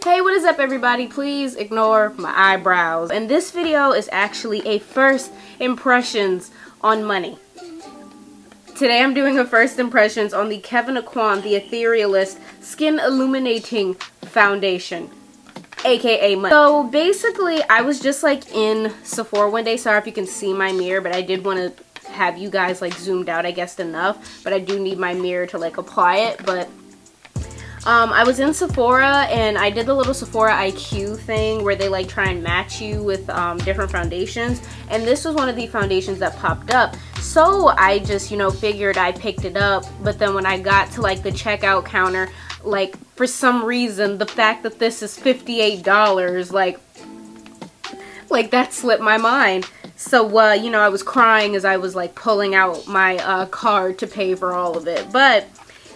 Hey, what is up everybody? Please ignore my eyebrows. And this video is actually a first impressions on money. Today I'm doing a first impressions on the Kevyn Aucoin The Etherealist Skin Illuminating Foundation, aka money. So basically I was just like in Sephora one day. Sorry if you can see my mirror, but I did want to have you guys like zoomed out I guess enough, but I do need my mirror to like apply it. But I was in Sephora and I did the little Sephora IQ thing where they like try and match you with different foundations, and this was one of the foundations that popped up. So I just, figured I picked it up, but then when I got to like the checkout counter, like for some reason the fact that this is $58, like that slipped my mind. So I was crying as I was like pulling out my card to pay for all of it. But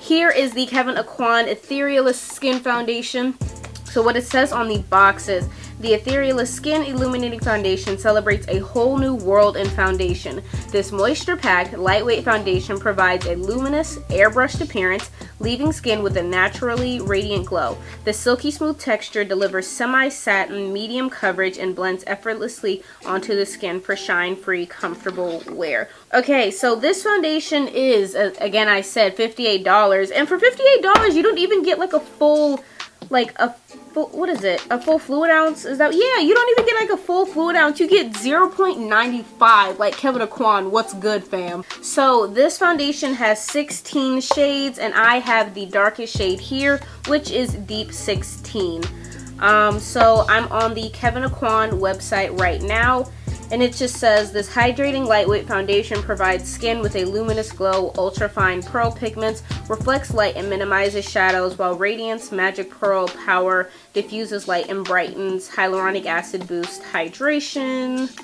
here is the Kevyn Aucoin Etherealist Skin Foundation. So what it says on the box is, the Etherealist Skin Illuminating Foundation celebrates a whole new world in foundation. This moisture-packed, lightweight foundation provides a luminous, airbrushed appearance, leaving skin with a naturally radiant glow. The silky smooth texture delivers semi-satin, medium coverage, and blends effortlessly onto the skin for shine-free, comfortable wear. Okay, so this foundation is, again I said, $58, and for $58 you don't even get like a full, what is it? A full fluid ounce? Is that? Yeah, you don't even get like a full fluid ounce. You get 0.95. Like Kevyn Aucoin, what's good, fam? So this foundation has 16 shades, and I have the darkest shade here, which is deep 16. So I'm on the Kevyn Aucoin website right now, and it just says, this hydrating lightweight foundation provides skin with a luminous glow, ultra-fine pearl pigments, reflects light and minimizes shadows, while Radiance Magic Pearl Power diffuses light and brightens, hyaluronic acid boost hydration.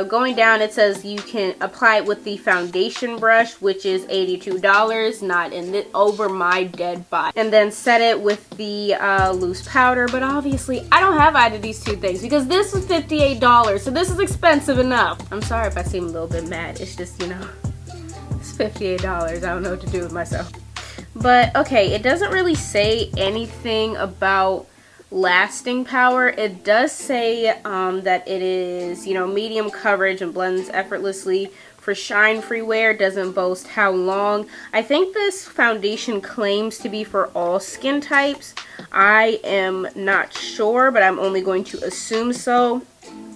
Going down, it says you can apply it with the foundation brush, which is $82, not in it, over my dead body. And then set it with the loose powder, but obviously I don't have either of these two things because this is $58, so this is expensive enough. I'm sorry if I seem a little bit mad. It's just, it's $58. I don't know what to do with myself. But okay, it doesn't really say anything about lasting power. It does say that it is, medium coverage and blends effortlessly for shine-free wear. Doesn't boast how long. I think this foundation claims to be for all skin types. I am not sure, but I'm only going to assume so.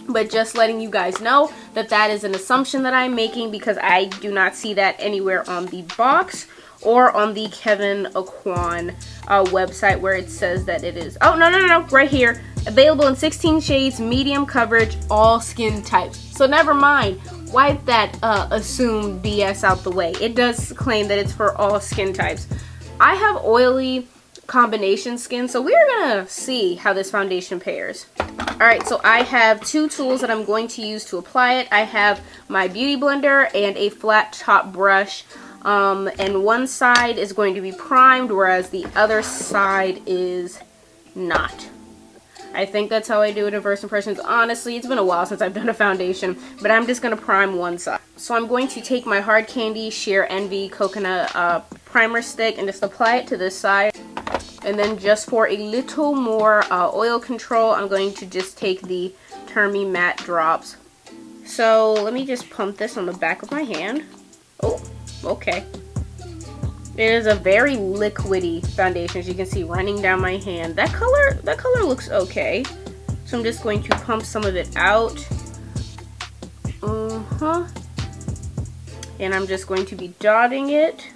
But just letting you guys know that that is an assumption that I'm making because I do not see that anywhere on the box or on the Kevyn Aucoin website where it says that it is. Oh, no, right here. Available in 16 shades, medium coverage, all skin types. So never mind. Wipe that assumed BS out the way. It does claim that it's for all skin types. I have oily combination skin, so we're gonna see how this foundation pairs. Alright, so I have two tools that I'm going to use to apply it. I have my beauty blender and a flat top brush. And one side is going to be primed, whereas the other side is not. I think that's how I do it in first impressions. Honestly, it's been a while since I've done a foundation, but I'm just going to prime one side. So I'm going to take my Hard Candy Sheer Envy Coconut Primer Stick and just apply it to this side. And then just for a little more oil control, I'm going to just take the Termy Matte Drops. So let me just pump this on the back of my hand. Oh, okay. It is a very liquidy foundation, as you can see running down my hand. That color looks okay. So I'm just going to pump some of it out. And I'm just going to be dotting it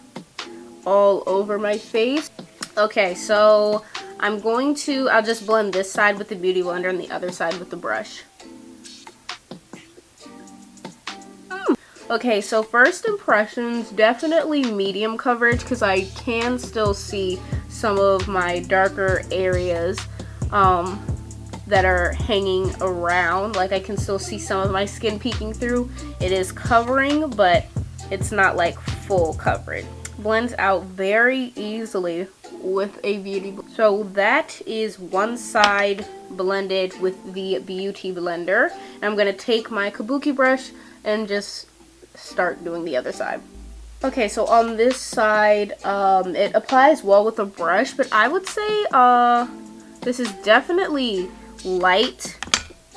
all over my face. Okay, so I'll just blend this side with the beauty blender and the other side with the brush. Okay, so first impressions, definitely medium coverage because I can still see some of my darker areas that are hanging around. Like I can still see some of my skin peeking through. It is covering, but it's not like full coverage. Blends out very easily with a beauty blender. So that is one side blended with the beauty blender. And I'm going to take my kabuki brush and just start doing the other side. Okay, so on this side, it applies well with a brush, but I would say This is definitely light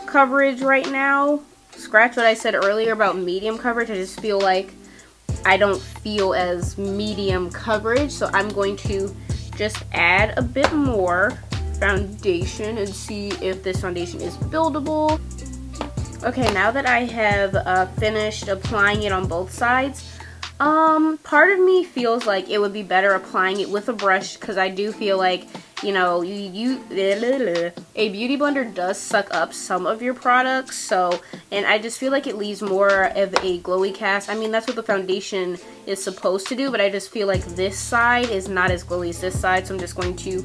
coverage right now. Scratch what I said earlier about medium coverage. I just feel like I don't feel as medium coverage, so I'm going to just add a bit more foundation and see if this foundation is buildable. Okay, now that I have finished applying it on both sides, part of me feels like it would be better applying it with a brush, because I do feel like, you know, a beauty blender does suck up some of your products, so, and I just feel like it leaves more of a glowy cast. I mean, that's what the foundation is supposed to do, but I just feel like this side is not as glowy as this side, so I'm just going to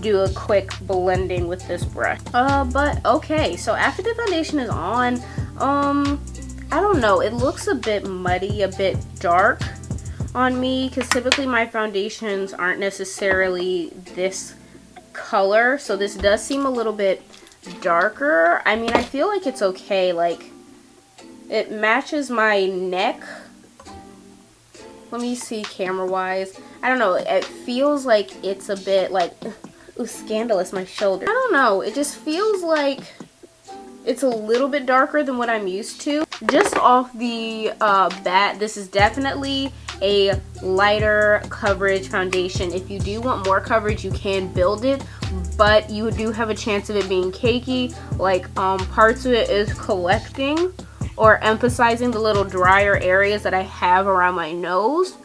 do a quick blending with this brush. But okay, so after the foundation is on, I don't know, it looks a bit muddy, a bit dark on me, because typically my foundations aren't necessarily this color, so this does seem a little bit darker. I mean, I feel like it's okay, like it matches my neck. Let me see camera wise. I don't know, it feels like it's a bit like, ooh, scandalous, my shoulder. I don't know, it just feels like it's a little bit darker than what I'm used to. Just off the bat, this is definitely a lighter coverage foundation. If you do want more coverage, you can build it, but you do have a chance of it being cakey. Like parts of it is collecting or emphasizing the little drier areas that I have around my nose.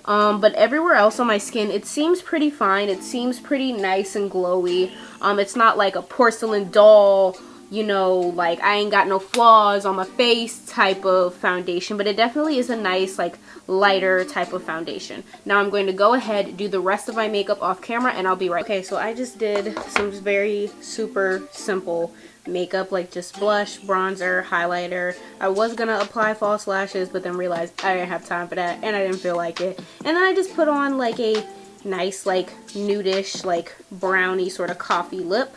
But everywhere else on my skin, it seems pretty fine. It seems pretty nice and glowy. It's not like a porcelain doll, you know, like I ain't got no flaws on my face type of foundation, but it definitely is a nice, like, lighter type of foundation. Now I'm going to go ahead, do the rest of my makeup off camera, and I'll be right back. Okay, so I just did some very super simple makeup, like just blush, bronzer, highlighter. I was gonna apply false lashes, but then realized I didn't have time for that, and I didn't feel like it. And then I just put on like a nice, like, nudish, like, brownie sort of coffee lip.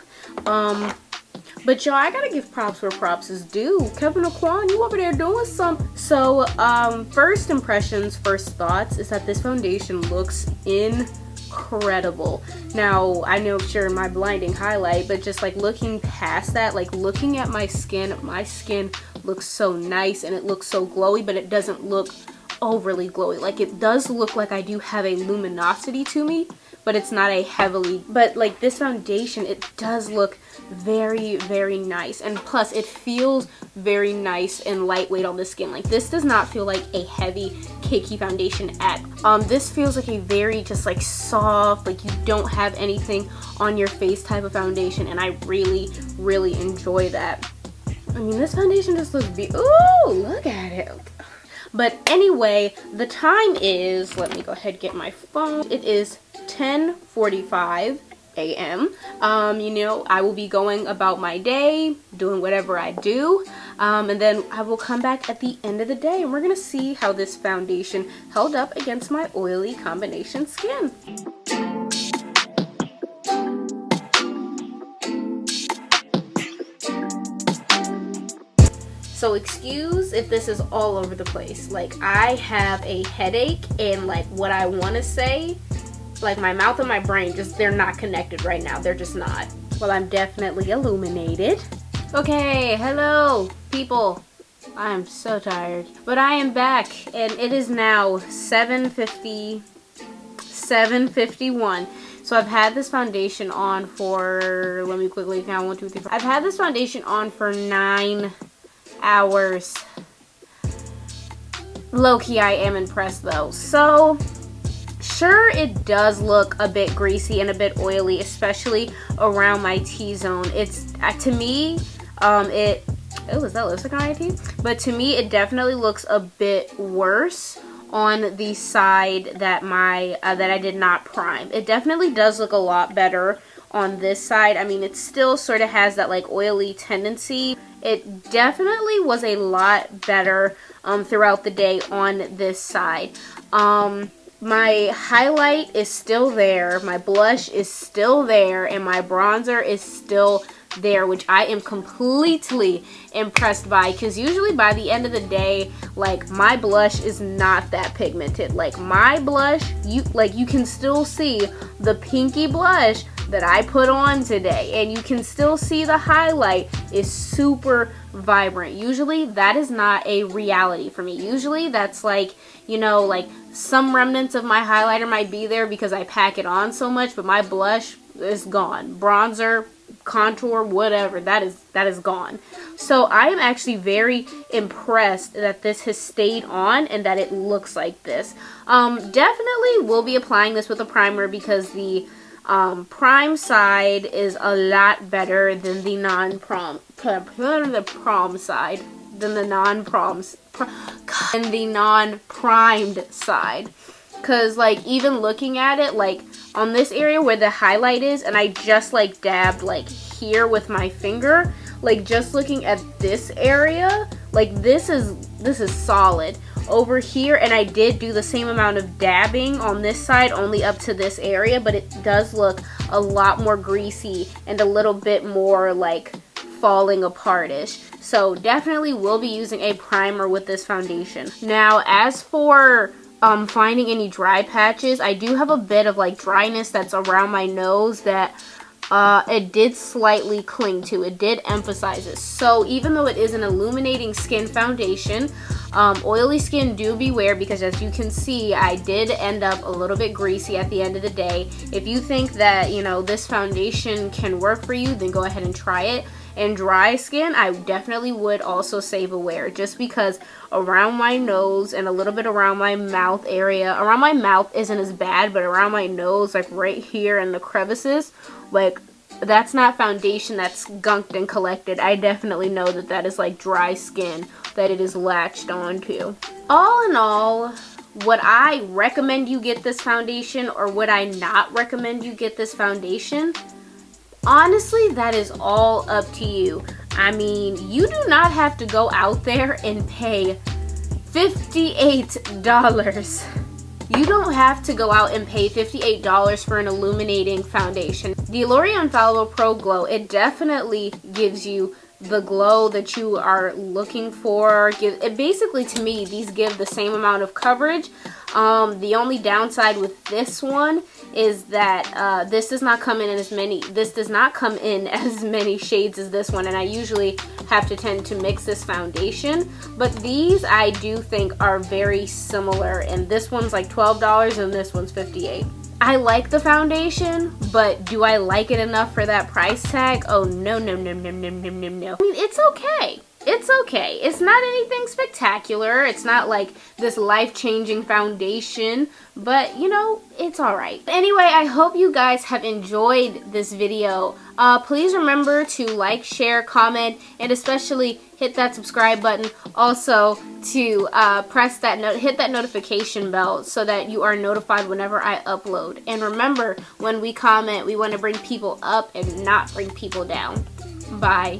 But y'all, I gotta give props where props is due. Kevyn Aucoin, you over there doing something. So, first impressions, first thoughts is that this foundation looks incredible. Now, I know sure my blinding highlight, but just like looking past that, like looking at my skin looks so nice and it looks so glowy, but it doesn't look overly glowy. Like, it does look like I do have a luminosity to me, but it's not a heavily, but like this foundation, it does look very, very nice, and plus it feels very nice and lightweight on the skin. Like, this does not feel like a heavy cakey foundation at this feels like a very just like soft, like you don't have anything on your face type of foundation, and I really, really enjoy that. I mean, this foundation just looks ooh, look at it. But anyway, the time is, let me go ahead and get my phone. It is 10:45 a.m. You know, I will be going about my day, doing whatever I do, and then I will come back at the end of the day, and we're gonna see how this foundation held up against my oily combination skin. So excuse if this is all over the place. Like, I have a headache, and like what I want to say, like my mouth and my brain, just they're not connected right now. They're just not. Well, I'm definitely illuminated. Okay, hello people. I'm so tired, but I am back, and it is now 7:51. So I've had this foundation on for, let me quickly count, 1, 2, 3, 4. I've had this foundation on for 9 hours. Low-key, I am impressed though. So sure, it does look a bit greasy and a bit oily, especially around my T-zone. It's to me, oh, is that lipstick on my teeth? But to me, it definitely looks a bit worse on the side that that I did not prime. It definitely does look a lot better on this side. I mean, it still sort of has that like oily tendency. It definitely was a lot better throughout the day on this side. My highlight is still there, my blush is still there, and my bronzer is still there, which I am completely impressed by, because usually by the end of the day, like, my blush is not that pigmented. Like, my blush, you can still see the pinky blush that I put on today, and you can still see the highlight is super vibrant. Usually that is not a reality for me. Usually that's like, you know, like some remnants of my highlighter might be there because I pack it on so much, but my blush is gone. Bronzer, contour, whatever, that is gone. So I am actually very impressed that this has stayed on and that it looks like this. Definitely will be applying this with a primer because the prime side is a lot better than the non-prom side, than the non-primed side. Cause like even looking at it, like on this area where the highlight is, and I just like dabbed like here with my finger, like just looking at this area, like this is solid over here. And I did do the same amount of dabbing on this side, only up to this area, but it does look a lot more greasy and a little bit more like falling apart-ish. So definitely will be using a primer with this foundation. Now as for finding any dry patches, I do have a bit of like dryness that's around my nose that it did slightly cling to. It did emphasize it. So even though it is an illuminating skin foundation, oily skin, do beware, because as you can see, I did end up a little bit greasy at the end of the day. If you think that, you know, this foundation can work for you, then go ahead and try it. And dry skin, I definitely would also say beware, just because around my nose and a little bit around my mouth area, around my mouth isn't as bad, but around my nose, like right here in the crevices, like that's not foundation that's gunked and collected. I definitely know that that is like dry skin that it is latched onto. All in all, would I recommend you get this foundation, or would I not recommend you get this foundation? Honestly, that is all up to you. I mean, you do not have to go out there and pay $58. You don't have to go out and pay $58 for an illuminating foundation. The L'Oreal Infallible Pro Glow, it definitely gives you the glow that you are looking for. It basically, to me, these give the same amount of coverage. The only downside with this one is that this does not come in as many shades as this one, and I usually have to tend to mix this foundation, but these I do think are very similar, and this one's like $12 and this one's $58. I like the foundation, but do I like it enough for that price tag? Oh no, no, no, no, no, no, no, no. I mean, it's okay. It's okay. It's not anything spectacular. It's not like this life-changing foundation, but you know, it's alright. Anyway, I hope you guys have enjoyed this video. Please remember to like, share, comment, and especially hit that subscribe button. Also to hit that notification bell so that you are notified whenever I upload. And remember, when we comment, we want to bring people up and not bring people down. Bye.